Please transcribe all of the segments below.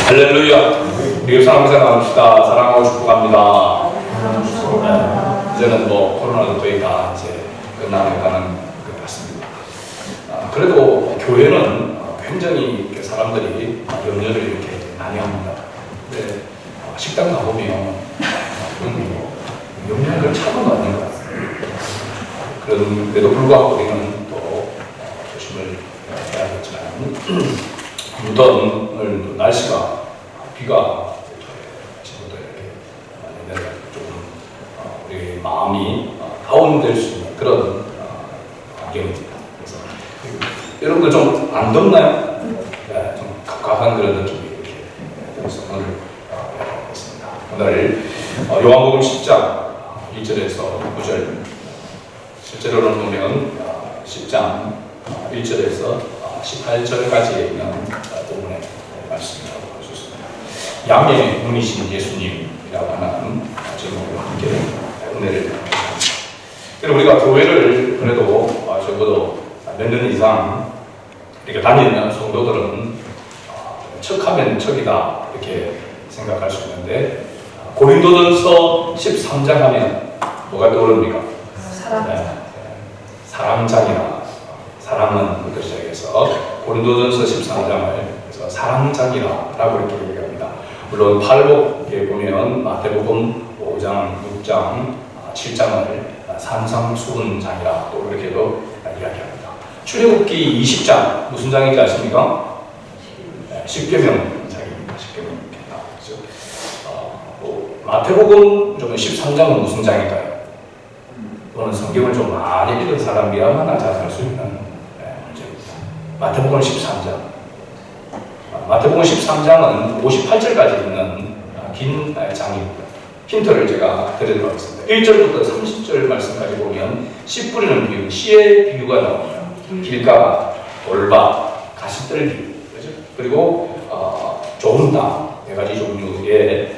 할렐루야. 우리 사랑하면서 나눕시다. 사랑하고 축복합니다. 이제는 코로나도 거의 다 이제 끝나가는 것 같습니다. 그래도 교회는 굉장히 사람들이 염려를 이렇게 많이 합니다. 근데 식당 가보면 염려할 걸 차고도 아닌 것 같아요. 그런데도 불구하고 우리는 또 조심을 해야겠지만 무더운 날씨가 비가 지금부터 이렇게 내려가지고 조금 우리 마음이 다운될 수 있는 그런 환경입니다. 그래서 여러분들 좀 안 덥나요? 네, 좀 각각한 그런 느낌이 이렇게 그래서 오늘 해보겠습니다. 오늘 요한복음 10장 1절에서 9절 실제로는 보면 10장 1절에서 18절까지에 있는 부분의 말씀이라고 볼 수 있습니다. 양의 눈이신 예수님이라고 하는 제목으로 함께 은혜를 드립니다. 우리가 교회를 그래도 적어도 몇 년 이상 이렇게 다니는 성도들은 척하면 척이다 이렇게 생각할 수 있는데 고린도전서 13장 하면 뭐가 떠오릅니까? 사랑장이라 사랑은 부터 시작해서 고린도전서 13장을 사랑장이라고 이렇게 얘기합니다. 물론 팔복에 보면 마태복음 5장, 6장, 7장을 산상수훈장이라 또 이렇게도 이야기합니다. 출애굽기 20장 무슨 장인지 아십니까? 십계명장입니다. 십계명입니다. 마태복음 13장은 무슨 장일까요? 또는 성경을 좀 많이 읽은 사람이야만 잘 알 수 있는 문제입니다. 마태복음 13장. 마태복음 13장은 58절까지 있는 긴 장입니다. 힌트를 제가 드리도록 하겠습니다. 1절부터 30절 말씀까지 보면 씨 뿌리는 비유, 씨의 비유가 나옵니다. 길가, 돌밭, 가시떨 비유, 그렇죠? 그리고 좋은 땅, 네 가지 종류의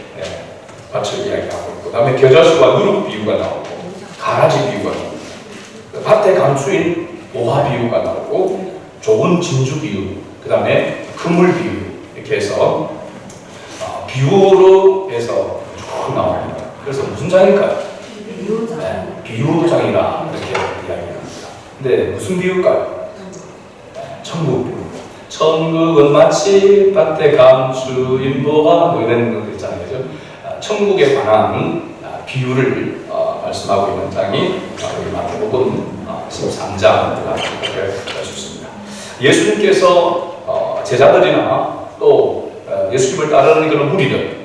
밭을 이야기하고 있고, 그 다음에 겨자수와 누룩 비유가 나오고, 가라지 비유가 나오고, 밭에 감추인 모화 비유가 나오고, 좋은 진주 비유, 그 다음에 그물 비유, 이렇게 해서 비유로 해서 쭉 나옵니다. 그래서 무슨 장일까요? 비유장이라 이렇게 이야기합니다. 근데 무슨 비유일까요? 천국 비유. 천국은 마치 밭에 감추인 모화 이런 거 있잖아요. 그죠? 천국에 관한 비유를 말씀하고 있는 장이 우리 마태복음 13장이라고 할 수 있습니다. 예수님께서 제자들이나 또 예수님을 따르는 그런 무리들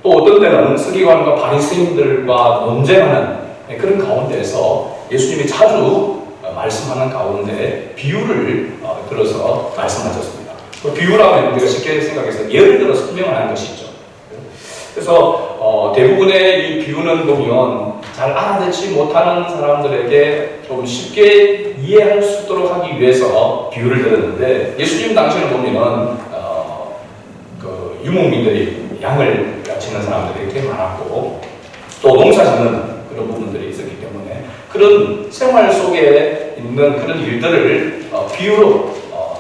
또 어떤 때는 서기관과 바리새인들과 논쟁하는 그런 가운데에서 예수님이 자주 말씀하는 가운데 비유를 들어서 말씀하셨습니다. 비유라면 우리가 쉽게 생각해서 예를 들어 설명을 하는 것이죠. 그래서 대부분의 이 비유는 보면 잘 알아듣지 못하는 사람들에게 좀 쉽게 이해할 수 있도록 하기 위해서 비유를 들었는데 예수님 당시를 보면은 그 유목민들이 양을 치는 사람들이 꽤 많았고 또 농사 짓는 그런 부분들이 있었기 때문에 그런 생활 속에 있는 그런 일들을 비유로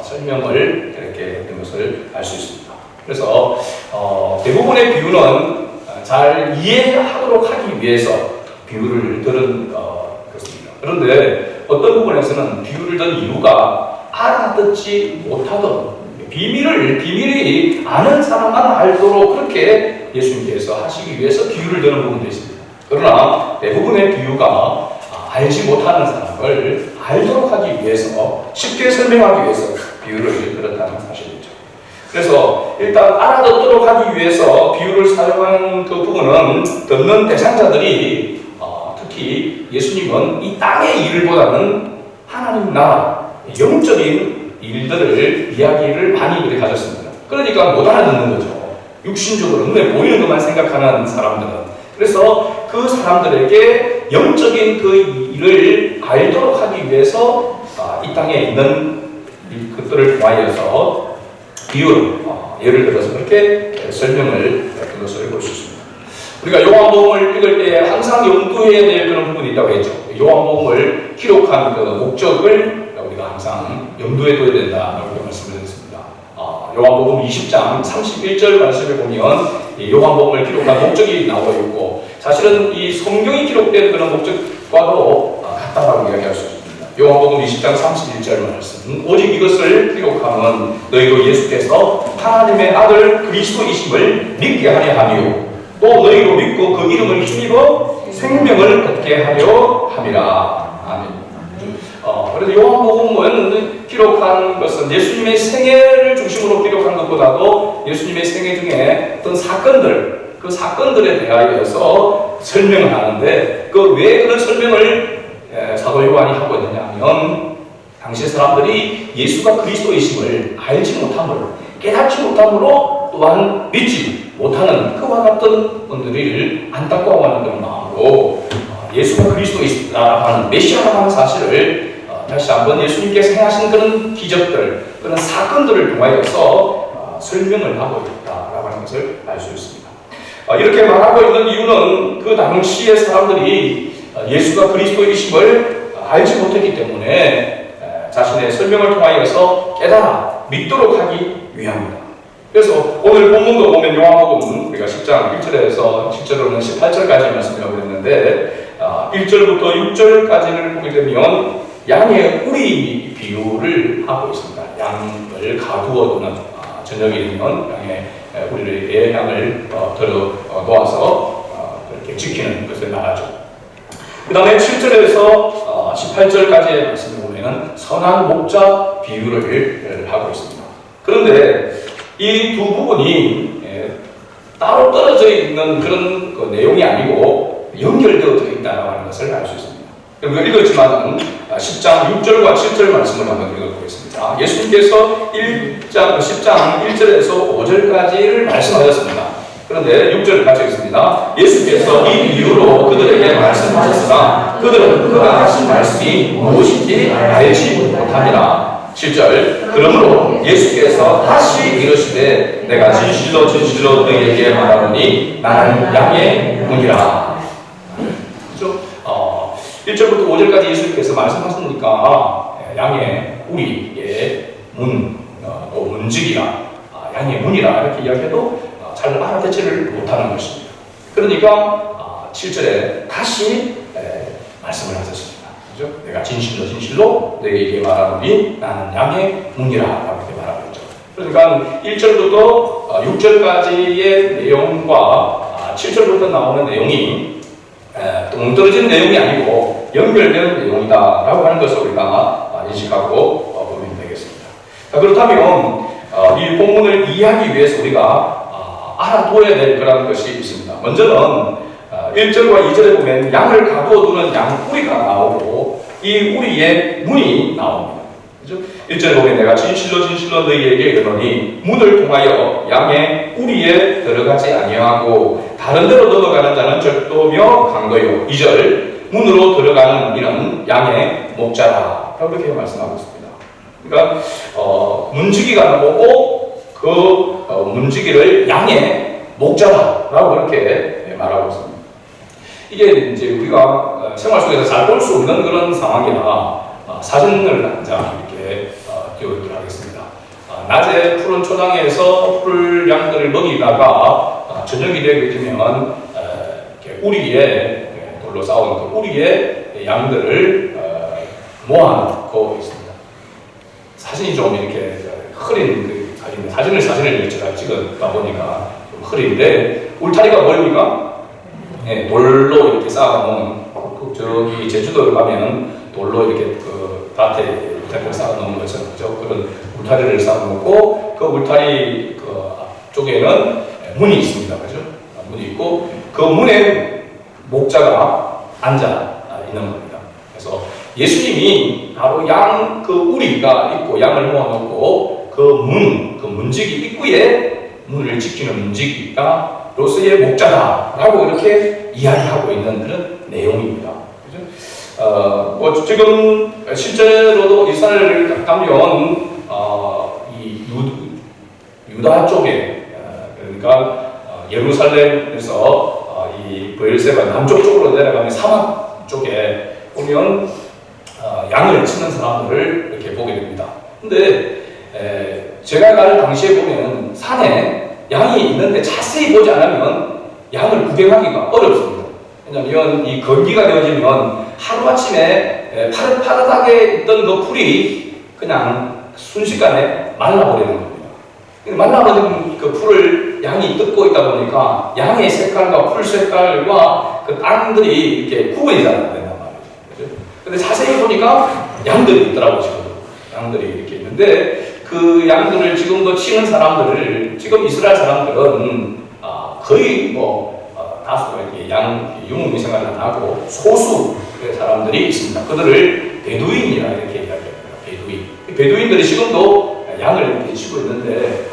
설명을 이렇게 된 것을 알 수 있습니다. 그래서 대부분의 비유는 잘 이해하도록 하기 위해서 비유를 들은 것입니다. 그런데 어떤 부분에서는 비유를 든 이유가 알아듣지 못하던 비밀이 아는 사람만 알도록 그렇게 예수님께서 하시기 위해서 비유를 드는 부분도 있습니다. 그러나 대부분의 비유가 알지 못하는 사람을 알도록 하기 위해서 쉽게 설명하기 위해서 비유를 들었다는 사실이죠. 그래서 일단 알아듣도록 하기 위해서 비유를 사용하는 그 부분은 듣는 대상자들이 특히 예수님은 이 땅의 일보다는 하나님 나라 영적인 일들을 이야기를 많이 그렇게 가졌습니다. 그러니까 못 알아듣는 거죠. 육신적으로 눈에 보이는 것만 생각하는 사람들은. 그래서 그 사람들에게 영적인 그 일을 알도록 하기 위해서 이 땅에 있는 것들을 통하여서 비유로 예를 들어서 그렇게 설명을 한 것을 볼 수 있습니다. 우리가 요한복음을 읽을 때 항상 염두해야 될 그런 부분이 있다고 했죠. 요한복음을 기록한 그 목적을 우리가 항상 염두에 둬야 된다고 말씀을 드렸습니다. 요한복음 20장 31절 말씀에 보면 요한복음을 기록한 목적이 나와 있고, 사실은 이 성경이 기록된 그런 목적과도 같다라고 이야기할 수 있습니다. 요한복음 20장 31절 말씀, 오직 이것을 기록하면 너희로 예수께서 하나님의 아들 그리스도이심을 믿게 하려 하며 또 너희로 믿고 그 이름을 힘입어 생명을 얻게 하려 함이라. 아멘. 그래서 요한복음은 기록한 것은 예수님의 생애를 중심으로 기록한 것보다도 예수님의 생애 중에 어떤 사건들, 그 사건들에 대하여서 설명을 하는데, 그 왜 그런 설명을 사도 요한이 하고 있느냐 하면, 당시 사람들이 예수가 그리스도이심을 알지 못함으로, 깨닫지 못함으로, 또한 믿지 못하는 그와 같은 분들을 안타까워하는 그런 마음으로 예수가 그리스도이시다라고 하는 메시아라고 하는 사실을 다시 한번 예수님께서 행하신 그런 기적들, 그런 사건들을 통하여서 설명을 하고 있다라고 하는 것을 알 수 있습니다. 이렇게 말하고 있는 이유는 그 당시의 사람들이 예수가 그리스도이심을 알지 못했기 때문에 자신의 설명을 통하여서 깨달아 믿도록 하기 위함입니다. 그래서 오늘 본문도 보면 요한복음 우리가 10장 1절에서 10절로는 18절까지 말씀을 하고 있는데, 1절부터 6절까지를 보게 되면 양의 우리 비유를 하고 있습니다. 양을 가두어 두는, 저녁이 되면 양의 우리의 양을 들어 놓아서 그렇게 지키는 것을 말하죠. 그 다음에 7절에서 18절까지의 말씀을 보면 선한 목자 비유를 하고 있습니다. 그런데 이 두 부분이 따로 떨어져 있는 그런 내용이 아니고 연결되어 있다는 것을 알 수 있습니다. 우리가 읽었지만 10장 6절과 7절 말씀을 한번 읽어보겠습니다. 예수님께서 10장 1절에서 5절까지를 말씀하셨습니다. 그런데 6절을 같이 읽습니다. 예수께서 이 비유로 그들에게 말씀하셨으나 그들은 그가 하신 말씀이 무엇인지 알지 못합니다. 7절, 그러므로 예수께서 다시 이르시되 내가 진실로 진실로 너희에게 말하노니 나는 양의 문이라. 그렇죠? 1절부터 5절까지 예수님께서 말씀하셨으니까 양의 우리의 문, 또 문지기라, 양의 문이라 이렇게 이야기해도 잘 알아듣지를 못하는 것입니다. 그러니까 7절에 다시 말씀을 하셨습니다. 그죠? 내가 진실로 진실로 너희에게 말하노니 나는 양의 문이라 이렇게 말하고 있죠. 그러니까 1절부터 6절까지의 내용과 7절부터 나오는 내용이 동떨어진 내용이 아니고 연결된 내용이다라고 하는 것을 우리가 인식하고 보면 되겠습니다. 자, 그렇다면 이 본문을 이해하기 위해서 우리가 알아둬야 될 그런 것이 있습니다. 먼저는 1절과 2절에 보면 양을 가두어 두는 양우리가 나오고 이 우리의 문이 나옵니다. 그렇죠? 1절에 보면 내가 진실로 진실로 너희에게 이르노니 문을 통하여 양의 우리에 들어가지 아니하고 다른 데로 넘어가는 자는 적도며 강도요. 2절 문으로 들어가는 이는 양의 목자라. 그렇게 말씀하고 있습니다. 그러니까 문지기가 나오고 그 문지기를 양의 목자라라고 그렇게 말하고 있습니다. 이게 이제 우리가 생활 속에서 잘 볼 수 없는 그런 상황이라 사진을 한 장 이렇게 띄워드리도록 하겠습니다. 낮에 푸른 초장에서 풀 양들을 먹이다가 저녁이 되게 되면 우리에 돌로 쌓은 그 우리에 양들을 모아놓고 있습니다. 사진이 좀 이렇게 흐린 그 사진인데 사진을 제가 찍었다 보니까 좀 흐린데 울타리가 뭐입니까? 돌로 이렇게 쌓아놓은, 저기 제주도에 가면 돌로 이렇게 그 밭에 울타리를 쌓아놓은 것처럼, 그런 울타리를 쌓아놓고 그 울타리 그 앞쪽에는 문이 있습니다. 그죠? 문이 있고 그 문에 목자가 앉아 있는 겁니다. 그래서 예수님이 바로 양 그 우리가 있고 양을 모아놓고 그 문지기 입구에 문을 지키는 문지기가 로스의 목자다라고 이렇게 이야기하고 있는 그런 내용입니다. 그죠? 지금 실제로도 이스라엘을 가면 이 유다 쪽에, 그러니까 예루살렘에서 이 브엘세바 남쪽 쪽으로 내려가면 사막 쪽에 보면 양을 치는 사람들을 이렇게 보게 됩니다. 근데 제가 갈 당시에 보면 산에 양이 있는데 자세히 보지 않으면 양을 구경하기가 어렵습니다. 왜냐하면 이 건기가 되어지면 하루아침에 파릇파릇하게 있던 그 풀이 그냥 순식간에 말라버리는 겁니다. 말라버린 그 풀을 양이 뜯고 있다 보니까 양의 색깔과 풀 색깔과 그 땅들이 이렇게 구분이 잘 안 된단 말이죠. 근데 자세히 보니까 양들이 있더라고요, 지금. 양들이 이렇게 있는데 그 양들을 지금도 치는 사람들을, 지금 이스라엘 사람들은 거의 다수가 이렇게 양 유목민 생활을 안 하고 소수의 사람들이 있습니다. 그들을 베두인이라 이렇게 이야기합니다. 베두인들이 지금도 양을 이렇게 치고 있는데,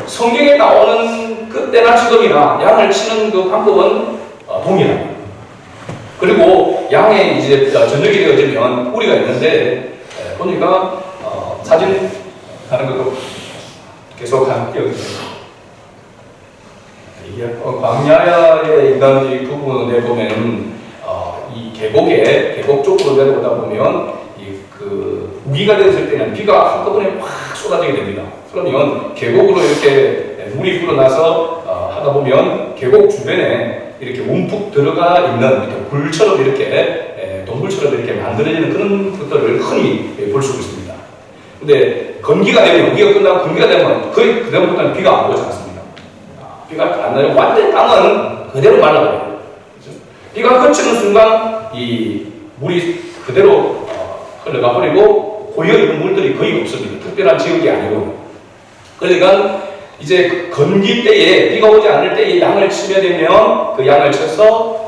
성경에 나오는 그때나 지금이나 양을 치는 그 방법은 동일합니다. 그리고 양에 이제 저녁이 되어지면 뿌리가 있는데, 보니까 사진 하는 것도 계속 띄워주세요. 광야의 인간의 부분에 보면 이 계곡 쪽으로 내려오다 보면 그 우기가 됐을 때는 비가 한꺼번에 확 쏟아지게 됩니다. 그러면 계곡으로 이렇게 물이 불어나서 하다 보면 계곡 주변에 이렇게 움푹 들어가 있는 이렇게 굴처럼 이렇게 동굴처럼 이렇게 만들어지는 그런 것들을 흔히 볼 수 있습니다. 근데 건기가 되면, 우기가 끝나고 건기가 되면 거의 그다음부터는 비가 안 오지 않습니다. 비가 안 나요. 완전히 땅은 그대로 말라버려요. 그렇죠? 비가 그치는 순간 이 물이 그대로 흘러가 버리고 고여있는 물들이 거의 없습니다. 특별한 지역이 아니고. 그러니까 이제 건기 때에, 비가 오지 않을 때에 양을 치면 되면 그 양을 쳐서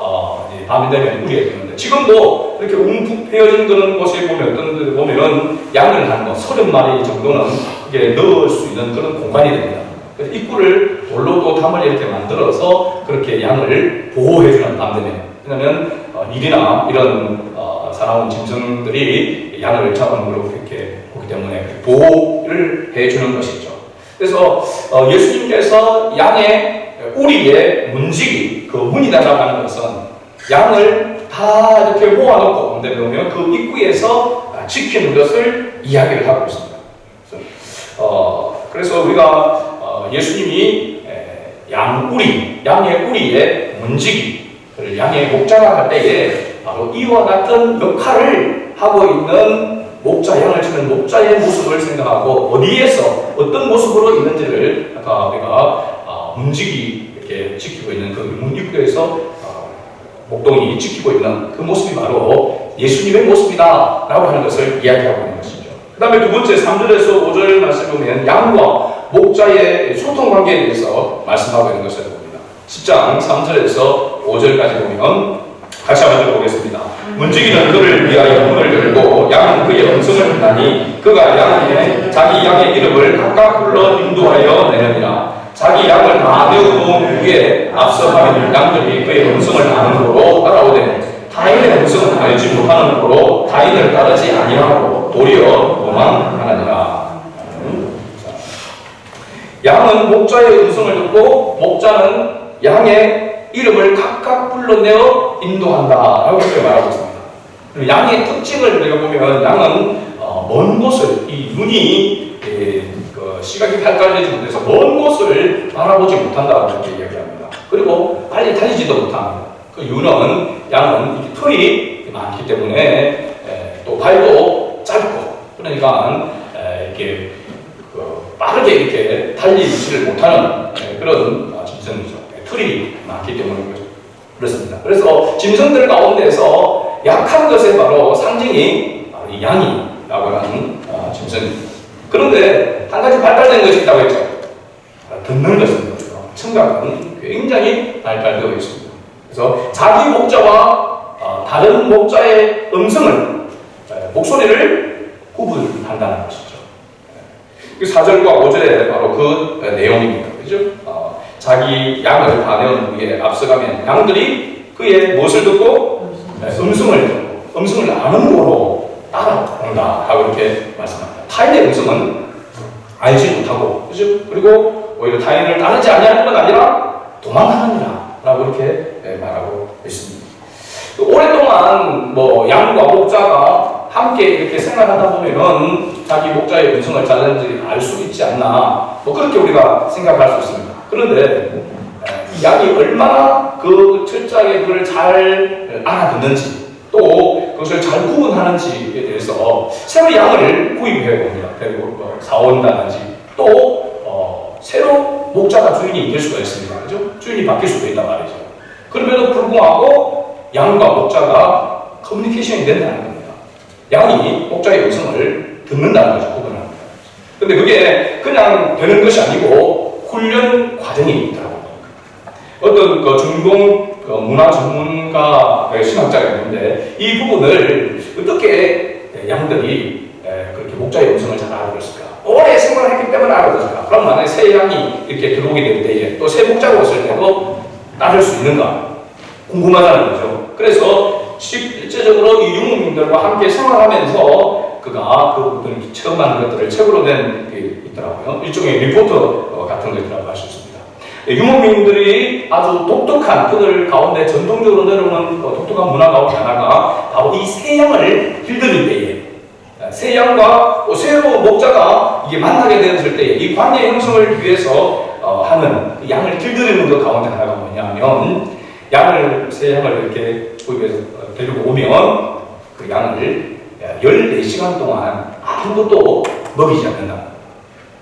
밤이 되면 우리가 되는데, 지금도 이렇게 움푹 패여진 그런 곳에 보면, 어떤 데 보면은 양을 한 30마리 정도는 이게 넣을 수 있는 그런 공간이 됩니다. 그래서 입구를 돌로도 담을 이렇게 만들어서 그렇게 양을 보호해주는 밤 되면. 왜냐면 일이나 이런 사나운 짐승들이 양을 잡아먹으려고 이렇게 보기 때문에 보호를 해주는 것이죠. 그래서 예수님께서 양의 우리의 문지기, 그 문이다라고 하는 것은 양을 다 이렇게 모아놓고 보면 그 입구에서 지키는 것을 이야기를 하고 있습니다. 그래서 우리가 예수님이 양의 우리의 문지기, 양의 목자가 할 때에 바로 이와 같은 역할을 하고 있는 목자, 양을 치는 목자의 모습을 생각하고 어디에서 어떤 모습으로 있는지를 아까 우리가 문지기 이렇게 지키고 있는 그 문입구에서 목동이 지키고 있는 그 모습이 바로 예수님의 모습이다 라고 하는 것을 이야기하고 있는 것이죠. 그 다음에 두 번째 3절에서 5절 말씀을 보면 양과 목자의 소통관계에 대해서 말씀하고 있는 것을 봅니다. 10장 3절에서 5절까지 보면 같이 한번 들어보겠습니다. 문지기는 그를 위하여 문을 열고 양은 그의 음성을 듣나니 그가 양에게 자기 양의 이름을 각각 불러 인도하여 내느니라. 자기 양을 다 메워놓은 후에 앞서 가는 양들이 그의 음성을 아는 거로 따라오되 타인의 음성은 알지 못하는 거로 타인을 따르지 아니하고 도리어 도망하느니라. 양은 목자의 음성을 듣고 목자는 양의 이름을 각각 불러내어 인도한다라고 이렇게 말하고 있습니다. 양의 특징을 우리가 보면 양은 먼 곳을, 이 눈이 시각이 발달되지 못해서 먼 곳을 바라보지 못한다고 이렇게 이야기합니다. 그리고 빨리 달리지도 못합니다. 그 이유는 양은 이렇게 털이 많기 때문에 또 발도 짧고, 그러니까 이렇게 빠르게 이렇게 달리지를 못하는 그런 짐승이죠. 털이 많기 때문에 그렇습니다. 그래서 짐승들 가운데서 약한 것의 바로 상징이 바로 이 양이라고 하는 짐승입니다. 그런데 한 가지 발달된 것이 있다고 했죠. 듣는 것입니다. 청각은 굉장히 발달되어 있습니다. 그래서 자기 목자와 다른 목자의 음성을, 목소리를 구분한다는 것이죠. 4절과 5절에 바로 그 내용입니다. 그죠? 자기 양을 다 내어놓은 후에 앞서가면 양들이 그의 무엇을 듣고? 음성을 아는 거로 따라온다 하고 이렇게 말씀합니다. 타인의 음성은 알지 못하고, 그죠? 그리고 오히려 타인을 따르지 아니하는 건 아니라 도망하느니라 라고 이렇게 말하고 있습니다. 오랫동안 양과 목자가 함께 이렇게 생활하다 보면은 자기 목자의 음성을 잘하는지 알 수 있지 않나, 뭐 그렇게 우리가 생각할 수 있습니다. 그런데 이 양이 얼마나 그 철저하게 그걸 잘 알아듣는지, 또 그것을 잘 구분하는지에 대해서 새로 양을 구입해 봅니다. 그리고 사온다든지, 또 새로 목자가 주인이 될 수가 있습니다. 그죠? 주인이 바뀔 수도 있단 말이죠. 그럼에도 불구하고 양과 목자가 커뮤니케이션이 된다는 겁니다. 양이 목자의 음성을 듣는다는 것을 구분합니다. 근데 그게 그냥 되는 것이 아니고 훈련 과정이 있더라고요. 어떤 그 중동 문화 전문가 신학자가 있는데 이 부분을 어떻게 양들이 그렇게 목자의 음성을 잘 알아들었을까? 오래 생활을 했기 때문에 알아들었을까? 그럼 만약에 새 양이 이렇게 들어오게 될 때에 또 새 목자가 왔을 때도 따를 수 있는가? 궁금하다는 거죠. 그래서 실제적으로 이 유목민들과 함께 생활하면서 그가 그 부분을 체험한 것들을 책으로 낸 게 있더라고요. 일종의 리포터 같은 것이라고 할 수 있습니다. 유목민들이 아주 독특한 그들 가운데 전통적으로 내려오는 독특한 문화 가운데 하나가 바로 이 새 양을 길들일 때에 새 양과 새로 목자가 이게 만나게 되었을 때에 이 관계 형성을 위해서 하는 그 양을 길들이는 것 가운데 하나가 뭐냐면 새 양을 이렇게 구입해서 데리고 오면 그 양을 14시간 동안 아무것도 먹이지 않는다.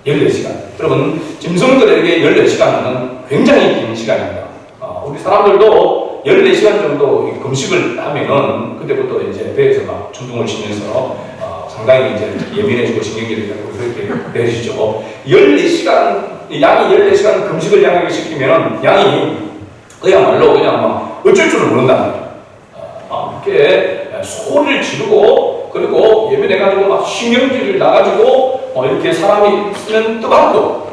14시간. 여러분, 짐승들에게 14시간은 굉장히 긴 시간입니다. 우리 사람들도 14시간 정도 금식을 하면은 그때부터 이제 배에서 막 천둥을 치면서 상당히 이제 예민해지고 신경질이 되고 그렇게 되시죠. 14시간, 양이 14시간 금식을 양에게 시키면은 양이 그야말로 그냥 막 어쩔 줄을 모른다는 거예요. 이렇게 소리를 지르고 그리고 예민해가지고 막 신경질을 나가지고 이렇게 사람이 있으면 떠받고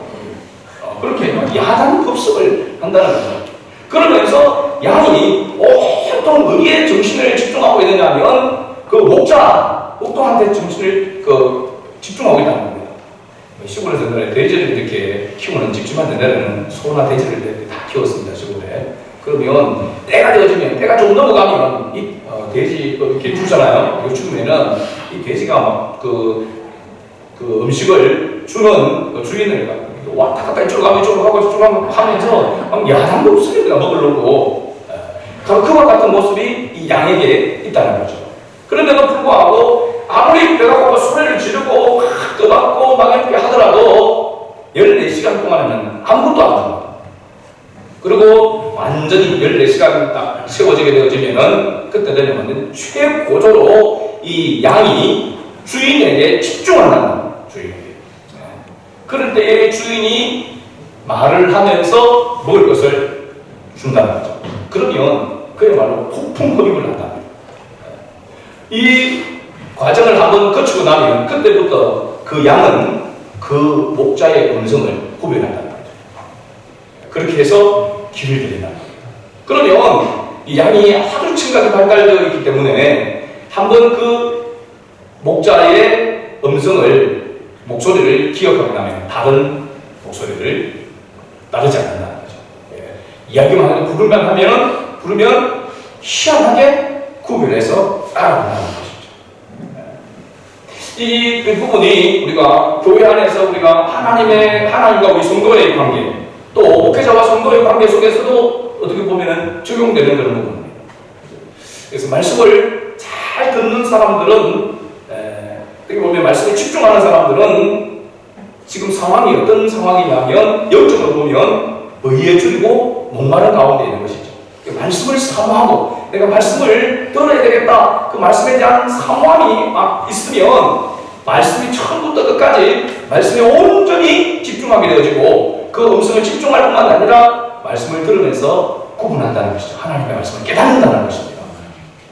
그렇게 야단 급습을 한다는 거죠. 그러면서 양이 어떤 어디에 정신을 집중하고 있느냐면 그 목자한테 정신을 집중하고 있다는 겁니다. 시골에서 돼지를 이렇게 키우는 집집한 데는 소나 돼지를 다 키웠습니다. 시골에. 그러면 때가 되어지면 때가 좀 넘어가면 이 돼지 이렇게 주잖아요. 이거 주면은 이 돼지가 막 그 음식을 주는 주인을 왔다 갔다 이쪽으로 가면 이쪽으로 가고 이쪽으로 가면 하면서 막 야단도 없으니까 먹으려고 그와 같은 모습이 이 양에게 있다는 거죠. 그런데도 불구하고 아무리 배가 고파 소리를 지르고 막 떠받고 막 이렇게 하더라도 14시간 동안에는 아무것도 안 줍니다. 그리고 완전히 14시간 딱 세워지게 되어지면은 그때 되면 완전 최고조로 이 양이 주인에게 집중한다는 주인에게. 그럴 때에 주인이 말을 하면서 먹을 것을 준다는 거죠. 그러면 그야말로 폭풍 흡입을 한다. 이 과정을 한번 거치고 나면 그때부터 그 양은 그 목자의 음성을 구별한다는 거죠. 그렇게 해서 길을 들인다는 거예요. 그러면 이 양이 아주 층각이 발달되어 있기 때문에 한번 그 목자의 목소리를 기억하고 나면 다른 목소리를 따르지 않는다는 거죠. 이야기만 하고 부르면 희한하게 구별해서 따라간다는 것이죠. 이 부분이 우리가 교회 안에서 우리가 하나님과 우리 성도의 관계, 또 목회자와 성도의 관계 속에서도 어떻게 보면 적용되는 그런 부분입니다. 그래서 말씀을 잘 듣는 사람들은 어떻게 보면 말씀에 집중하는 사람들은 지금 상황이 어떤 상황이냐면 영적으로 보면 의에 줄이고 목마른 가운데 있는 것이죠. 말씀을 사모하고 내가 말씀을 들어야 되겠다. 그 말씀에 대한 사모함이 막 있으면 말씀이 처음부터 끝까지 말씀에 온전히 집중하게 되어지고 그 음성을 집중할 뿐만 아니라 말씀을 들으면서 구분한다는 것이죠. 하나님의 말씀을 깨닫는다는 것입니다.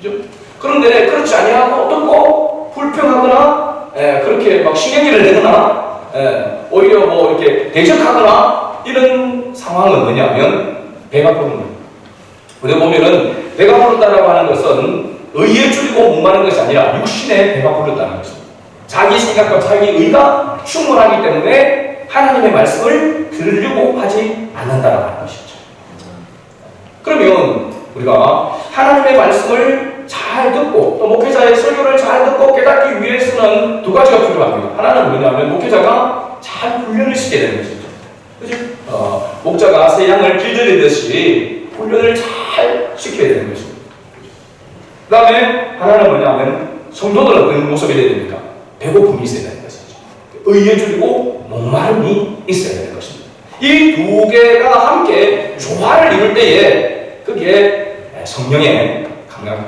그렇죠? 그런데 그렇지 아니하고 어떻고 불평하거나 그렇게 막 신경질을 내거나 오히려 뭐 이렇게 대적하거나 이런 상황은 뭐냐면 배가 부르는 거예요. 우리 보면은 배가 부른다라고 하는 것은 의에 줄이고 목마른 것이 아니라 육신의 배가 부른다는 것입니다. 자기 생각과 자기 의가 충분하기 때문에 하나님의 말씀을 들으려고 하지 않는다라고 하는 것이죠. 그러면 우리가 하나님의 말씀을 잘 듣고 또 목회자의 설교를 잘 듣고 깨닫기 위해서는 두 가지가 필요합니다. 하나는 뭐냐면 목회자가 잘 훈련을 시켜야 되는 것이죠. 그치? 목자가 새 양을 길들이듯이 훈련을 잘 시켜야 되는 것입니다. 그 다음에 하나는 뭐냐면 성도들은 어떤 모습이 되어야 됩니까? 배고픔이 있어야 되는 것이죠. 의에 줄이고 목마름이 있어야 되는 것입니다. 이 두 개가 함께 조화를 이룰 때에 그게 성령의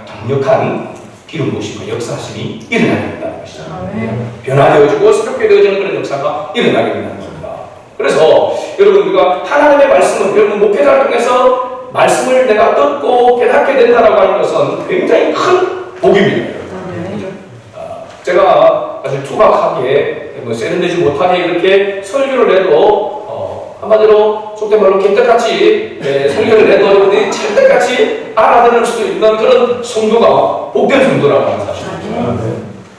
강력한 기름 부으심과 역사심이 일어나게 된다는 것이죠. 변화되어지고 새롭게 되어지는 그런 역사가 일어나게 된다는 겁니다. 그래서 여러분 우리가 하나님의 말씀을 여러분 목회자를 통해서 말씀을 내가 듣고 깨닫게 된다라고 하는 것은 굉장히 큰 복입니다. 제가 아주 투박하게 세련되지 못하게 이렇게 설교를 해도 한마디로 속된 말로 개떡같이 설교를 해도 찰떡같이 알아들을 수 있는 그런 성도가 복된 성도라고 하는 사실입니다.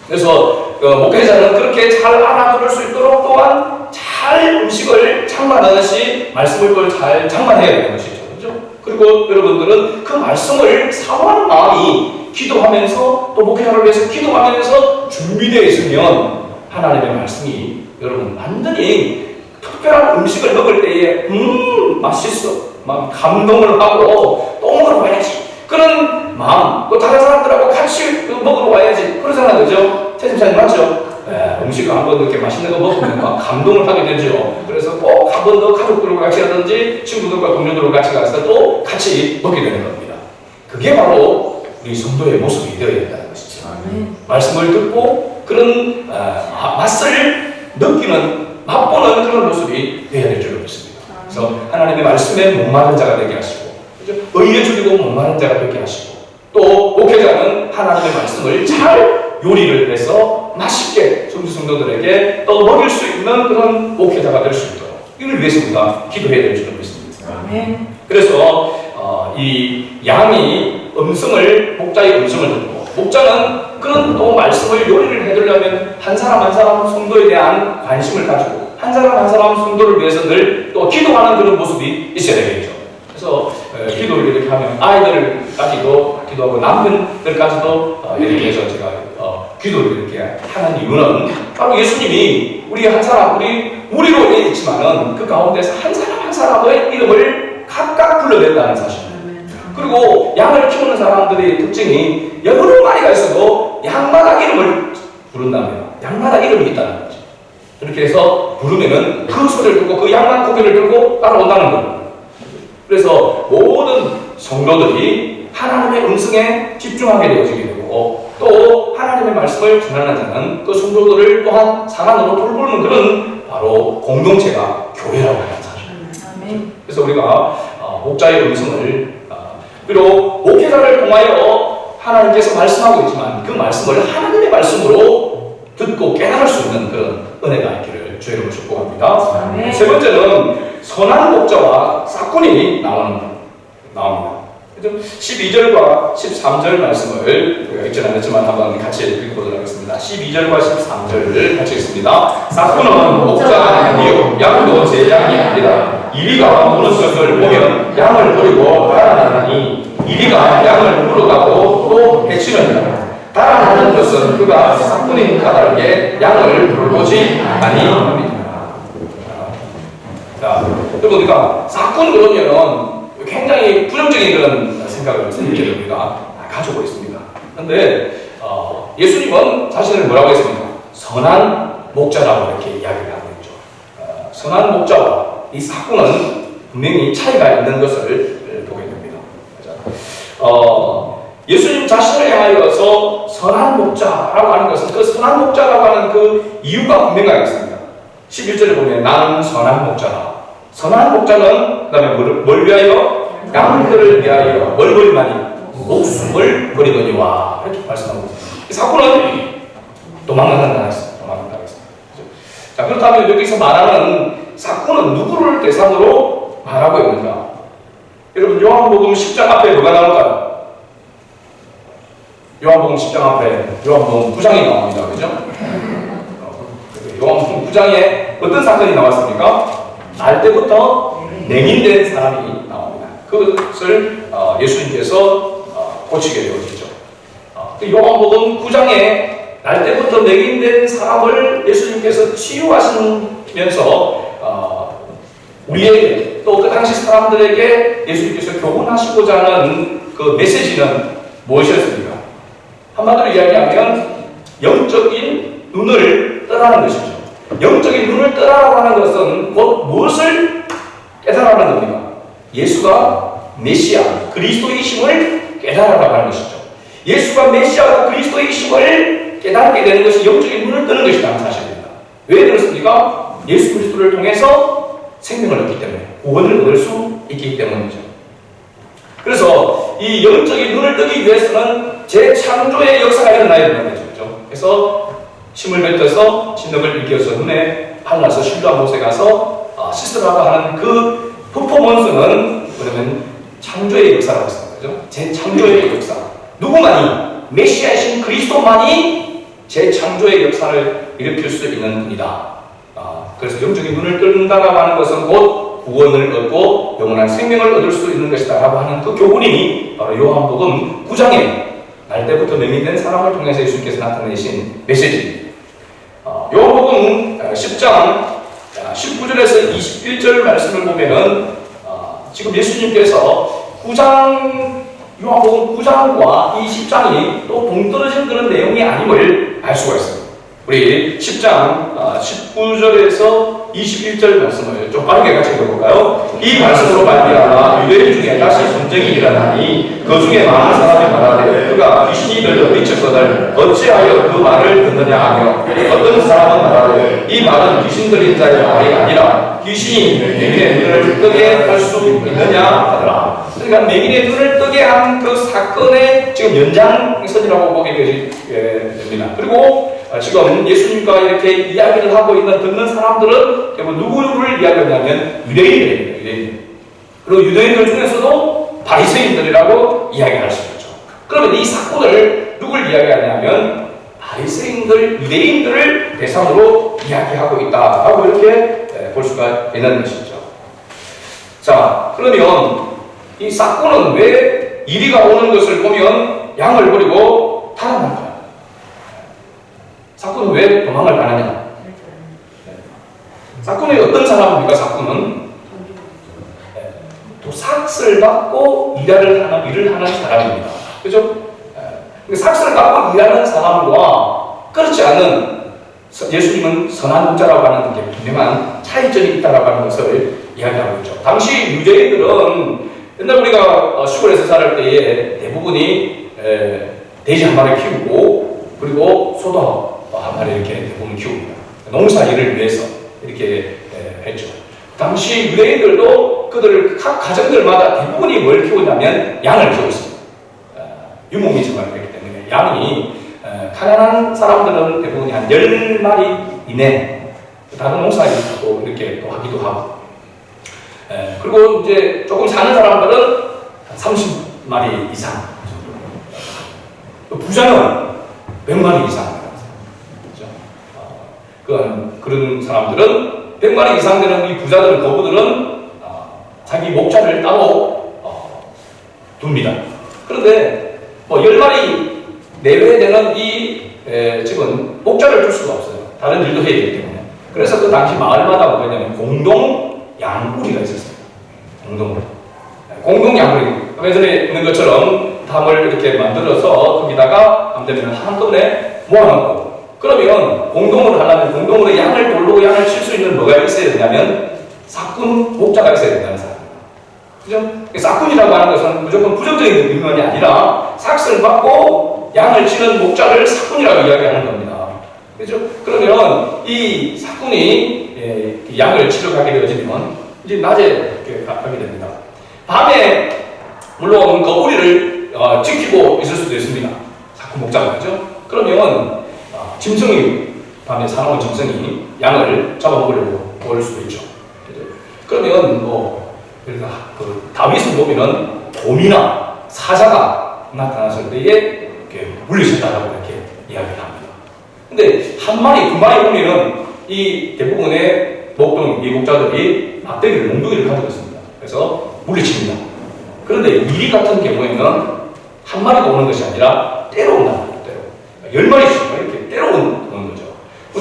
그래서 목회자는 그렇게 잘 알아들을 수 있도록 또한 잘 음식을 장만하듯이 말씀을 또 잘 장만해야 되는 것이죠. 그렇죠? 그리고 여러분들은 그 말씀을 사모하는 마음이 기도하면서 또 목회자를 위해서 기도하면서 준비되어 있으면 하나님의 말씀이 여러분 완전히 특별한 음식을 먹을 때에 맛있어 막 감동을 하고 또 먹으러 와야지 그런 마음 또 다른 사람들하고 같이 먹으러 와야지 그러잖아요. 그죠? 최진사님 맞죠? 음식을 한번 이렇게 맛있는 거 먹으면 막 감동을 하게 되죠. 그래서 꼭 한 번 더 가족들과 같이 하든지 친구들과 동료들과 같이 가서 또 같이 먹게 되는 겁니다. 그게 바로 우리 성도의 모습이 되어야 된다는 것이죠. 말씀을 듣고 그런 맛을 느끼는 맛보는 그런 모습이 되어야 될 줄 믿습니다. 그래서 하나님의 말씀에 목마른 자가 되게 하시고 그렇죠? 의에 줄이고 목마른 자가 되게 하시고 또 목회자는 하나님의 말씀을 잘 요리를 해서 맛있게 성도들에게 또 먹일 수 있는 그런 목회자가 될 수 있도록 이를 위해서 우리가 기도해야 될 줄 믿습니다. 그래서 이 양이 목자의 음성을 듣고 목자는 그런 또 말씀을 요리를 해주려면 한 사람 한 사람 성도에 대한 관심을 가지고 한 사람 한 사람 성도를 위해서 늘 또 기도하는 그런 모습이 있어야 되겠죠. 그래서 기도를 이렇게 하면 아이들까지도 기도하고 남편들까지도 이렇게 해서 제가 기도를 이렇게 하는 이유는 바로 예수님이 우리 한 사람 우리로 되어 있지만은 그 가운데서 한 사람 한 사람의 이름을 각각 불러낸다는 사실입니다. 그리고 양을 키우는 사람들의 특징이 여러 마리가 있어도 양마다 이름을 부른답니다. 양마다 이름이 있다는 거죠. 이렇게 해서 부르면은 그 소리를 듣고 그 양만 고개를 들고 따라온다는 거예요. 그래서 모든 성도들이 하나님의 음성에 집중하게 되어지게 되고 또 하나님의 말씀을 전하는 자는 그 성도들을 또한 사랑으로 돌보는 그런 바로 공동체가 교회라고 하는 사실입니다. 그래서 우리가 목자의 음성을 비록 목회자를 통하여 하나님께서 말씀하고 있지만 그 말씀을 하나님의 말씀으로 듣고 깨달을 수 있는 그런 은혜가 있기를 주의 이름으로 축복합니다. 세 번째는 선한 목자와 싹군이 나옵니다. 12절과 13절 말씀을 우리가 읽지 않았지만 한번 같이 읽어보도록 하겠습니다. 12절과 13절을 같이 읽습니다. 싹군은 목자가 아니요 양도 제 양이 아니라 이리가 무는 것을 보면 양을 버리고 달아나니 이리가 양을 물어가고 또 해치느니라. 달아나는 것은 그가 싹군인 까닭에 양을 돌보지 아니합니다. 자, 그러니까 싹군 그러면은 굉장히 부정적인 그런 생각을 우리가 가지고 있습니다. 그런데 예수님은 자신을 뭐라고 했습니까? 선한 목자라고 이렇게 이야기를 하고 있죠. 선한 목자와 이 싹군은 분명히 차이가 있는 것을 보게 됩니다. 예수님 자신을 향하여서 선한 목자라고 하는 것은 그 선한 목자라고 하는 그 이유가 분명하게 있습니다. 11절에 보면 나는 선한 목자다. 선한 목자는 그 다음에 뭘 위하여? 양들을 위하여 뭘 버리마니? 목숨을 버리거니와 이렇게 말씀하고 있습니다. 싹군은 도망간다 했습니다. 자, 그렇다면 여기서 말하는 싹군은 누구를 대상으로 말하고 있는가? 여러분 요한복음 10장 앞에 뭐가 나올까요? 요한복음 10장 앞에 요한복음 9장이 나옵니다. 그죠? 요한복음 9장에 어떤 사건이 나왔습니까? 날 때부터 맹인된 사람이 나옵니다. 그것을 예수님께서 고치게 되어지죠. 요한복음 9장에 날 때부터 맹인된 사람을 예수님께서 치유하시면서 우리에게 또 그 당시 사람들에게 예수님께서 교훈하시고자 하는 그 메시지는 무엇이었습니까? 한마디로 이야기하면 영적인 눈을 떠나는 것이죠. 영적인 눈을 떠나라고 하는 것은 곧 무엇을 깨달으라는 겁니까? 예수가 메시아, 그리스도이심을 깨달으라고 하는 것이죠. 예수가 메시아가 그리스도이심을 깨닫게 되는 것이 영적인 눈을 뜨는 것이라는 사실입니다. 왜 그렇습니까? 예수 그리스도를 통해서 생명을 얻기 때문에, 구원을 얻을 수 있기 때문이죠. 그래서 이 영적인 눈을 뜨기 위해서는 재창조의 역사가 일어나야 된다는 거죠. 그래서 침을 뱉어서 진흙을 일깨워서 눈에 발라서 실로암 못에 가서 씻으라고 하는 그 퍼포먼스는 그러면 창조의 역사라고 했습니다. 그죠? 재창조의 역사. 누구만이, 메시아이신 그리스도만이 재창조의 역사를 일으킬 수 있는 분이다. 그래서 영적인 눈을 뜬다라고 하는 것은 곧 구원을 얻고 영원한 생명을 얻을 수 있는 것이다 라고 하는 그 교훈이 바로 요한복음 9장에 날 때부터 맹인된 사람을 통해서 예수님께서 나타내신 메시지입니다. 요한복음 10장 19절에서 21절 말씀을 보면은 지금 예수님께서 요한복음 9장과 이 10장이 또 동떨어진 그런 내용이 아님을 알 수가 있습니다. 우리 10장 19절에서 21절 말씀을 좀 빠르게 같이 읽어볼까요? 이 말씀으로 말미암아 유대인 중에 다시 전쟁이 일어나니 그 중에 많은 사람이 말하되 그가 귀신이 들려 미쳤거늘 어찌하여 그 말을 듣느냐 하며 어떤 사람은 말하되 이 말은 귀신 들린 자의 말이 아니라 귀신이 맹인의 눈을 뜨게 할 수 있느냐 하더라. 그러니까 맹인의 눈을 뜨게 한 그 사건의 지금 연장선이라고 보게 됩니다. 그리고 지금 예수님과 이렇게 이야기를 하고 있는 듣는 사람들은 결국 누구를 이야기하냐면 유대인들입니다. 유대인들. 그리고 유대인들 중에서도 바리새인들이라고 이야기할 수 있죠. 그러면 이 사건을 누굴 이야기하냐면 바리새인들, 유대인들을 대상으로 이야기하고 있다라고 이렇게 볼 수가 있는 것이죠. 자, 그러면 이 사건은 왜 이리가 오는 것을 보면 양을 버리고 탈환할까요? 사건은 왜 도망을 가느냐? 사건이 어떤 사람입니까? 사건은 도삭을 받고 일을 하는 사람입니다. 그죠? 삭을 받고 일하는 사람과 그렇지 않은 예수님은 선한 자라고 하는 게 분명한 차이점이 있다라고 하는 것을 이야기하고 있죠. 당시 유대인들은 옛날 우리가 시골에서 살을 때에 대부분이 돼지 한 마리 키우고 그리고 소도 한 마리 이렇게 대부분 키웁니다. 농사 일을 위해서 이렇게 했죠. 당시 유대인들도 그들 각 가정들마다 대부분이 뭘 키우냐면 양을 키웠습니다. 유목민 생활을 했기 때문에 양이 가난한 사람들은 대부분 한 10마리 이내 다른 농사 일도 이렇게 또 하기도 하고 그리고 이제 조금 사는 사람들은 30마리 이상 또 부자는 100마리 이상 그런 사람들은 100마리 이상 되는 이 부자들은 거부들은 자기 목자를 따로 둡니다. 그런데 뭐 10마리 내외 되는 이 집은 목자를 둘 수가 없어요. 다른 일도 해야 되기 때문에. 그래서 그 당시 마을마다 뭐냐면 공동 양구리가 있었어요. 공동 양구리. 예전에 있는 것처럼 담을 이렇게 만들어서 거기다가 밤되면 한꺼번에 모아놓고 그러면 공동으로 하려면 공동으로 양을 돌고 양을 칠 수 있는 뭐가 있어야 되냐면 삭군 목자가 있어야 된다는 사람입니다. 그죠? 삭군이라고 하는 것은 무조건 부정적인 의미만이 아니라 삭을 받고 양을 치는 목자를 삭군이라고 이야기하는 겁니다. 그죠? 그러면 이 삭군이 양을 치러 가게 되어지면 이제 낮에 가게 됩니다. 밤에 물론 거부리를 지키고 있을 수도 있습니다. 삭군 목자가 그죠? 그러면 짐승이 밤에 사나운 짐승이 양을 잡아먹으려고 올 수도 있죠. 그러면 그래서 그 다윗을 보면은 곰이나 사자가 나타났을 때에 물리쳤다라고 이렇게 이야기를 합니다. 근데 한 마리, 두 마리 보면은 이 대부분의 목자들이 막대기를, 몽둥이를 가지고 있습니다. 그래서 물리칩니다. 그런데 이리 같은 경우에는 한 마리가 오는 것이 아니라 때로 온다. 10마리씩 이렇게 때려오는 거죠.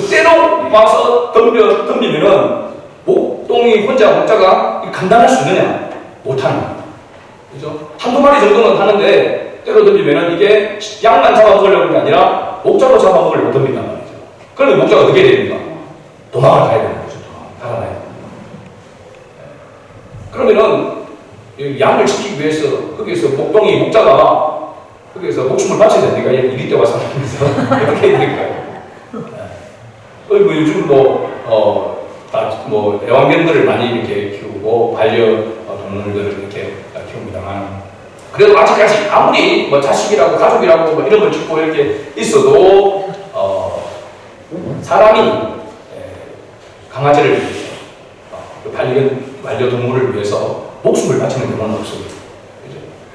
때려 와서 덤비면은 목동이 목자가 감당할 수 있느냐? 못하는 거예요. 그죠? 한두 마리 정도는 하는데 때려 덤비면은 이게 양만 잡아먹으려는 게 아니라 목자도 잡아먹으려고 덤빈단 말이죠. 그러면 목자가 어떻게 됩니까? 도망을 가야 되는 거죠. 달아나야 됩니다. 그러면은 양을 지키기 위해서 거기서 목자가 거기서 목숨을 바쳐야 됩니까? 이리 때 와서 하면서 어떻게 해야 될까요? 요즘 애완견들을 많이 이렇게 키우고 반려동물들을 이렇게 키웁니다만 그래도 아직까지 아무리 자식이라고 가족이라고 이런 걸 짓고 이렇게 있어도 사람이 강아지를 위해서 반려동물을 위해서 목숨을 바치는 경우는 없습니다.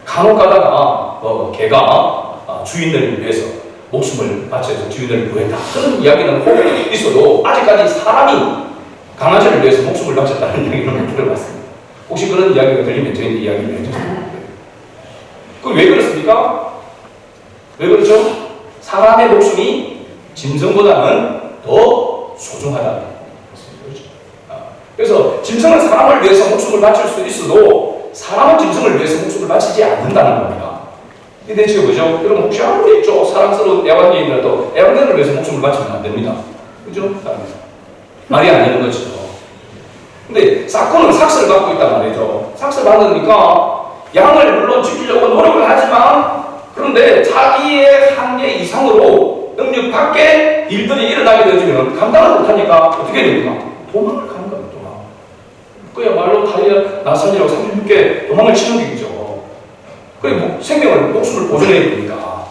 간혹 가다가 개가 주인을 위해서 목숨을 바쳐서 주인을 구했다. 그런 이야기는 혹 있어도 아직까지 사람이 강아지를 위해서 목숨을 바쳤다는 이야기는 못 들어봤습니다. 혹시 그런 이야기가 들리면 저희는 이야기를 해주세요. 왜 그렇습니까? 왜 그렇죠? 사람의 목숨이 짐승보다는 더 소중하다는 것입니다. 그래서 짐승은 사람을 위해서 목숨을 바칠 수 있어도 사람은 짐승을 위해서 목숨을 바치지 않는다는 겁니다. 이 대체가 뭐죠? 여러분 혹시 아무리 사랑스러운 애완견이라도 애완견을 위해서 목숨을 바치면 안 됩니다. 그죠? 말이 안 되는 거죠. 근데 사건은 삭스를 받고 있단 말이죠. 삭스를 받으니까 양을 물론 지키려고 노력을 하지만 그런데 자기의 한계 이상으로 능력 밖의 일들이 일어나게 되어지면 감당을 못하니까 어떻게 됩니까? 도망을 가는 겁니다. 도망. 그야말로 다리에 나선이라고 36개 도망을 치는 얘기죠. 그리고 생명을, 목숨을 보존해야 되니까.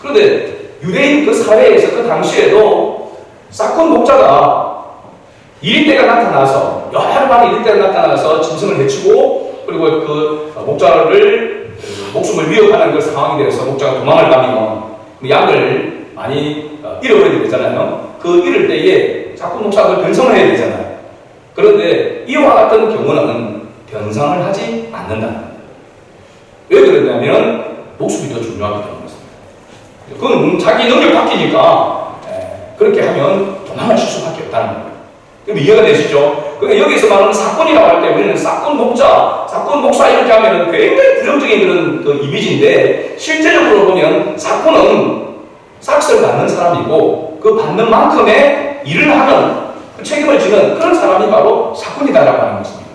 그런데 유대인 그 사회에서 그 당시에도 사건 목자가 이리때가 나타나서 여러 마리 이리때가 나타나서 짐승을 해치고 그리고 그 목자를 목숨을 위협하는 그 상황이 되어서 목자가 도망을 가면 양을 많이 잃어버리게 되잖아요. 그 잃을 때에 사건 목자가 변성을 해야 되잖아요. 그런데 이와 같은 경우는 변상을 하지 않는다는 거예요. 왜 그러냐면 목숨이 더 중요하기 때문입니다. 그건 자기 능력 바뀌니까 그렇게 하면 도망을 칠 수밖에 없다는 거예요. 그럼 이해가 되시죠? 그러니까 여기서 말하는 사건이라고 할 때 우리는 사건 목자, 사건 목사 이렇게 하면 굉장히 부정적인 그런 그 이미지인데 실제적으로 보면 사건은 삭스를 받는 사람이고 그 받는 만큼의 일을 하는 그 책임을 지는 그런 사람이 바로 사건이다라고 하는 것입니다.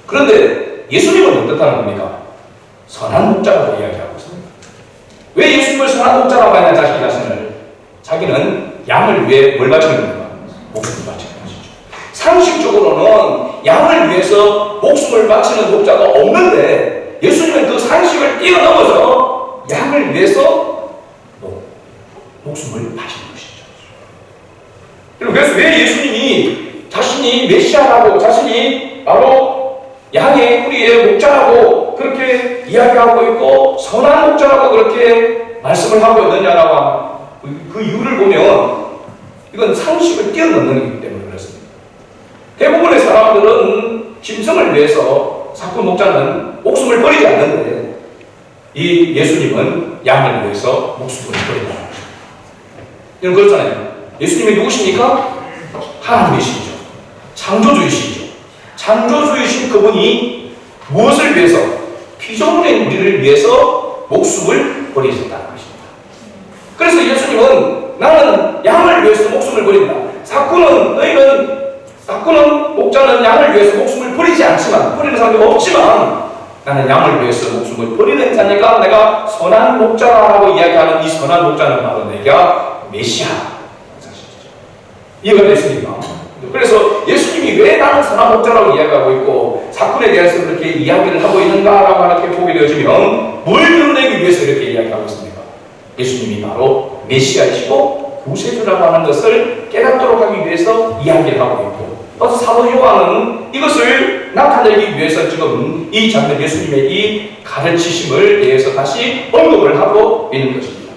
그런데 예수님은 어떻다는 겁니까? 선한 목자라고 이야기하고 있습니다. 왜 예수님을 선한 목자라고 하냐 자기 자신을. 자기는 양을 위해 뭘 바치는 겁니까? 목숨을 바치는 것이죠. 상식적으로는 양을 위해서 목숨을 바치는 목자가 없는데 예수님은 그 상식을 뛰어넘어서 양을 위해서 목숨을 바치는 것이죠. 그래서 왜 예수님이 자신이 메시아라고 자신이 바로 양의 뿌리의 목자라고 그렇게 이야기하고 있고 선한 목자라고 그렇게 말씀을 하고 있느냐라고 그 이유를 보면 이건 상식을 뛰어넘는 거기 때문에 그렇습니다. 대부분의 사람들은 짐승을 위해서 사건 목자는 목숨을 버리지 않는데 이 예수님은 양을 위해서 목숨을 버린다. 이건 그렇잖아요. 예수님이 누구십니까? 하나님이시죠. 창조주이시죠. 창조주이신 그분이 무엇을 위해서? 피조물인 우리를 위해서 목숨을 버리셨다는 것입니다. 그래서 예수님은 나는 양을 위해서 목숨을 버린다. 사건은 목자는 양을 위해서 목숨을 버리지 않지만 버리는 사람이 없지만 나는 양을 위해서 목숨을 버리는 자니까 내가 선한 목자라고 이야기하는 이 선한 목자는 바로 내가 메시아. 이해가 됐습니까? 그래서 예수님이 왜 나는 선한 목자라고 이야기하고 있고 사건에 대해서 그렇게 이야기를 하고 있는가라고 이렇게 보게 되어지면 뭘 드러내기 위해서 이렇게 이야기하고 있습니까? 예수님이 바로 메시아이시고 구세주라고 하는 것을 깨닫도록 하기 위해서 이야기를 하고 있고 그래서 사도 요한은 이것을 나타내기 위해서 지금 이 장면 예수님의 이 가르치심을 대해서 다시 언급을 하고 있는 것입니다.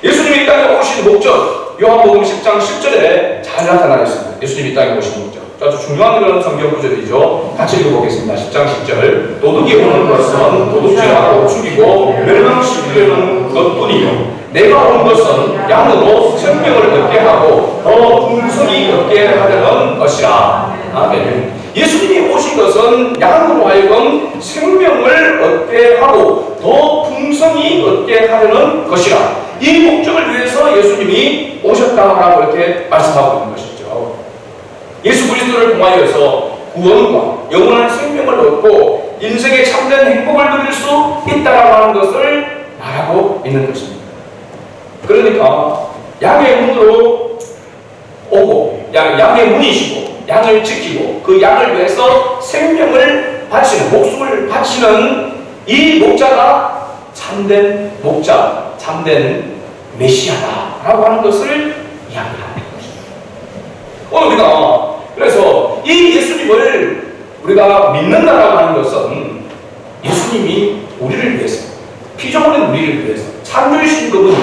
예수님이 이 땅에 오신 목적 요한복음 10장 10절에 잘 나타나 있습니다. 예수님이 이 땅에 오신 목적. 아주 중요한 그런 성경 구절이죠. 같이 읽어보겠습니다. 10장 10절. 도둑이 오는 것은 도둑질하고 죽이고 멸망시키려는 것뿐이요 내가 온 것은 양으로 생명을 얻게 하고 더 풍성히 얻게 하려는 것이라. 아멘. 예수님이 오신 것은 양으로 하여금 생명을 얻게 하고 더 풍성히 얻게 하려는 것이라. 이 목적을 위해서 예수님이 오셨다라고 이렇게 말씀하고 있는 것이죠. 예수 그리스도를 통하여서 구원과 영원한 생명을 얻고 인생의 참된 행복을 누릴 수 있다라고 하는 것을 말하고 있는 것입니다. 그러니까 양의 문으로 오고 양의 문이시고 양을 지키고 그 양을 위해서 생명을 바치는, 목숨을 바치는 이 목자가 참된 목자, 참된 메시아다라고 하는 것을 이야기합니다. 오늘 우리가 그래서 이 예수님을 우리가 믿는다라고 하는 것은 예수님이 우리를 위해서, 피조물인 우리를 위해서 창조주신 그분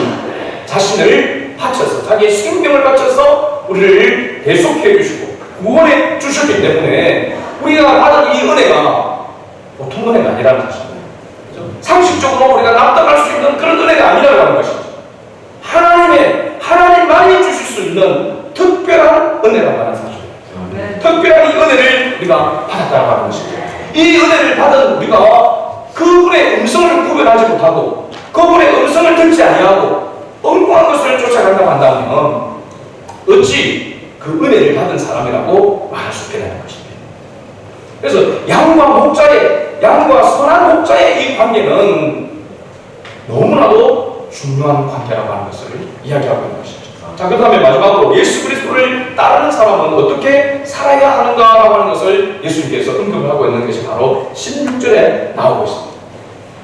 자신을 바쳐서, 자기의 생명을 바쳐서 우리를 대속해 주시고 구원해 주셨기 때문에 우리가 받은 이 은혜가 보통 은혜가 아니라는 것입니다. 그렇죠? 상식적으로 우리가 납득할 수 있는 그런 은혜가 아니라고 하는 것이죠. 하나님만이 주실 수 있는 특별한 은혜라고 하는 사실. 특별한 이 은혜를 우리가 받았다고 하는 것이죠. 이 은혜를 받은 우리가 그분의 음성을 구별하지 못하고 그분의 음성을 듣지 아니하고 엉뚱한 것을 쫓아간다고 한다면 어찌 그 은혜를 받은 사람이라고 말할 수 있겠냐는 것입니다. 그래서 양과 선한 목자의 이 관계는 너무나도 중요한 관계라고 하는 것을 이야기하고 있는 것이죠. 자, 그 다음에 마지막으로 예수 그리스도를 따르는 사람은 어떻게 살아야 하는가라고 하는 것을 예수님께서 언급을 하고 있는 것이 바로 16절에 나오고 있습니다.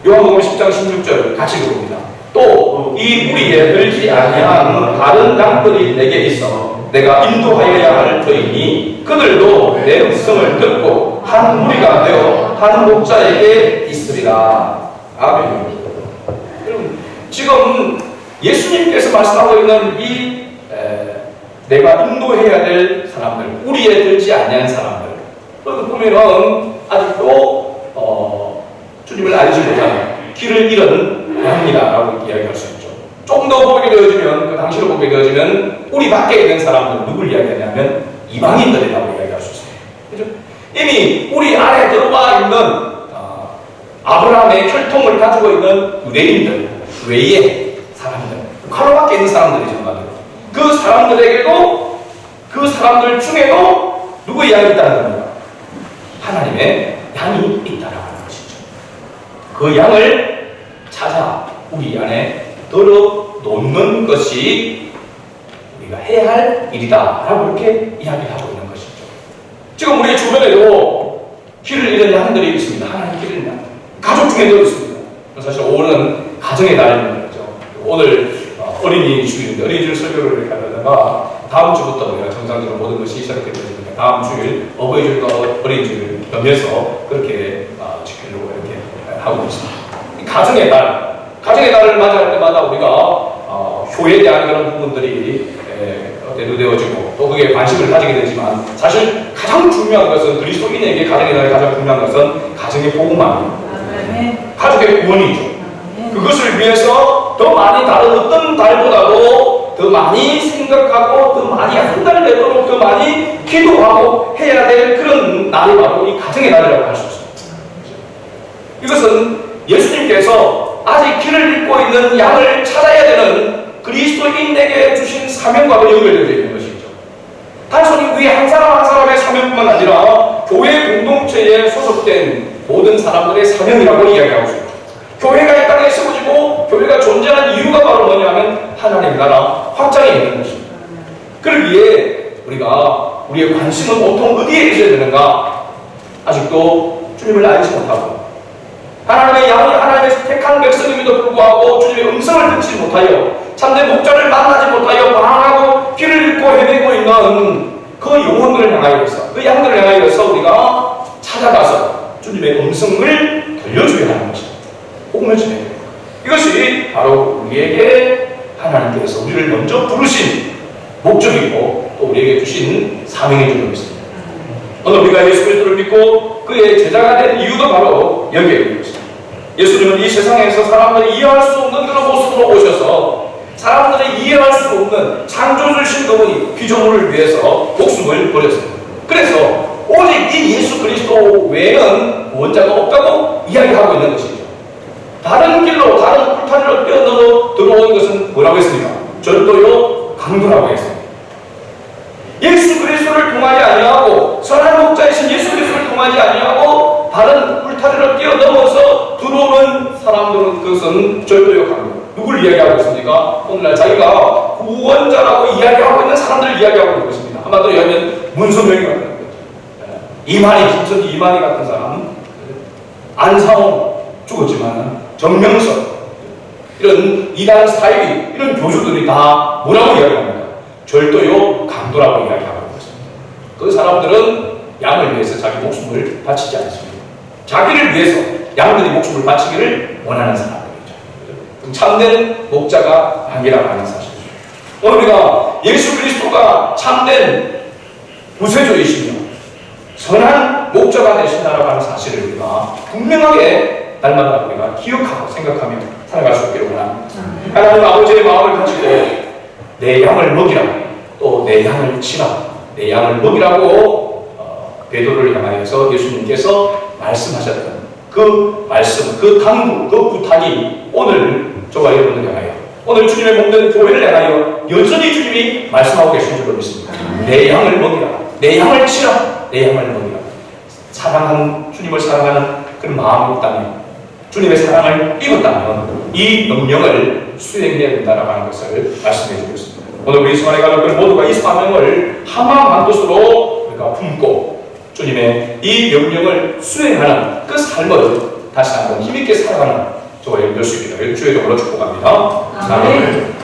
요한복음 10장 16절 같이 읽어봅니다. 또 이 무리에 들지 아니한 다른 양들이 내게 있어 내가 인도하여야 할 터이니 그들도 내 음성을 듣고 한 무리가 되어 한 목자에게 있으리라. 아멘. 여러분, 지금 예수님께서 말씀하고 있는 이 내가 인도해야 될 사람들, 우리에 들지 아니한 사람들, 보면은 아직도 주님을 알지 못하는 길을 잃은 양이다라고 이야기할 수 있죠. 좀 더 보게 되어지면, 그 당시로 보게 되어지면 우리 밖에 있는 사람들 누굴 이야기하냐면 이방인들이라고 이야기할 수 있어요. 그렇죠? 이미 우리 안에 들어와 있는 아브라함의 혈통을 가지고 있는 유대인들 외의 사람들, 바로 밖에 있는 사람들이죠. 그 사람들에게도, 그 사람들 중에도 누구 양이 있다는 겁니다. 하나님의 양이 있다라고 하는 것이죠. 그 양을 찾아 우리 안에 들어 놓는 것이 우리가 해야 할 일이다라고 이렇게 이야기를 하고 있는 것이죠. 지금 우리 주변에도 길을 잃은 양들이 있습니다. 하나님 길을 잃은 양. 가족 중에도 있습니다. 사실 오늘은 가정의 날입니다. 오늘 어린이 주일인데 어린이주일 설교를 하려다가 다음 주부터 우리가 정상적으로 모든 것이 시작되게 되니까 다음 주일 어버이주일과 어린이주일 겸해서 그렇게 지키려고 이렇게 하고 있습니다. 가정의 날을 맞이할 때마다 우리가 효에 대한 그런 부분들이 대두되어지고 또 그게 관심을 가지게 되지만 사실 가장 중요한 것은 그리스도인에게 가정의 날이 가장 중요한 것은 가정의 복음입니다. 가족의 구원이죠. 그것을 위해서 더 많이 다른 어떤 달보다도 더 많이 생각하고 더 많이 한 달 내도록 더 많이 기도하고 해야 될 그런 날이 바로 이 가정의 날이라고 할 수 있습니다. 이것은 예수님께서 아직 길을 잃고 있는 양을 찾아야 되는 그리스도인에게 주신 사명과도 연결되어 있는 것이죠. 단순히 우리 한 사람 한 사람의 사명뿐만 아니라 교회 공동체에 소속된 모든 사람들의 사명이라고 이야기하고 있습니다. 교회가 이 땅에 세워지고 교회가 존재하는 이유가 바로 뭐냐면 하나님 나라 확장에 있는 것입니다. 그러기에 우리의 관심은 보통 어디에 있어야 되는가? 아직도 주님을 알지 못하고 하나님의 양이 하나님의 택한 백성임에도 불구하고 주님의 음성을 듣지 못하여 참된 목자를 만나지 못하여 방황하고 길을 잃고 헤매고 있는 그 영혼들을 향하여서 그 양들을 향하여서 우리가 찾아가서 주님의 음성을 들려줘야 하는 것입니다. 복음을 전해야 됩니다. 이것이 바로 우리에게 하나님께서 우리를 먼저 부르신 목적이고 또 우리에게 주신 사명의 줄로 있습니다. 오늘 우리가 예수 그리스도를 믿고 그의 제자가 된 이유도 바로 여기에 있는 것입니다. 예수님은 이 세상에서 사람들이 이해할 수 없는 그런 모습으로 오셔서 사람들이 이해할 수 없는 창조주신 그분이 피조물을 위해서 목숨을 버렸습니다. 그래서 오직 이 예수 그리스도 외에는 구원자가 없다고 이야기하고 있는 것이죠. 다른 길로 다른 울타리로 뛰어넘어 들어오는 것은 뭐라고 했습니까? 절도요 강도라고 했습니다. 예수 그리스도를 통하지 아니하고 선한 목자이신 예수 그리스도를 통하지 아니하고 다른 울타리로 뛰어넘어서 들어오는 사람들은 그것은 절도요 강도. 누굴 이야기하고 있습니까? 오늘날 자기가 구원자라고 이야기하고 있는 사람들을 이야기하고 있는 것입니다. 한마디로 얘기하면 문선명이 같은 거죠. 이만희, 김석기 이만희 같은 사람, 안상홍 죽었지만 정명석 이런 이단 사이비 이런 교주들이 다 뭐라고 이야기합니다. 절도요 강도라고 이야기하고 있습니다. 그 사람들은 양을 위해서 자기 목숨을 바치지 않습니다. 자기를 위해서 양들이 목숨을 바치기를 원하는 사람들이죠. 참된 목자가 아니라고 하는 사실이죠. 오늘 우리가 예수 그리스도가 참된 구세주이시며 선한 목자가 되신다라고 하는 사실을 우리가 분명하게 날마다 우리가 기억하고 생각하며 살아갈 수 있기를 원합니다. 하나님 아버지의 마음을 가지고 내 양을 먹이라고 또 내 양을 치라고 내 양을 먹이라고 베드로를 향하여서 예수님께서 말씀하셨던 그 말씀, 그 당부, 그 부탁이 오늘 저와 여러분을 향하여 오늘 주님의 몸된 교회를 향하여 여전히 주님이 말씀하고 계신 줄로 믿습니다. 내 양을 먹이라, 내 양을 치라, 내 양을 먹이라. 사랑하는 주님을 사랑하는 그 마음이 있다면 주님의 사랑을 입었다면 이 명령을 수행해야 된다라고 하는 것을 말씀해 주고 있습니다. 오늘 우리 성안의 가족들 모두가 이 사명을 한마음 한뜻으로 우리가 품고 주님의 이 명령을 수행하는 그 삶을 다시 한번 힘있게 살아가는 저와 여러분 될 수 있기를 주의 이름으로 축복합니다. 아멘.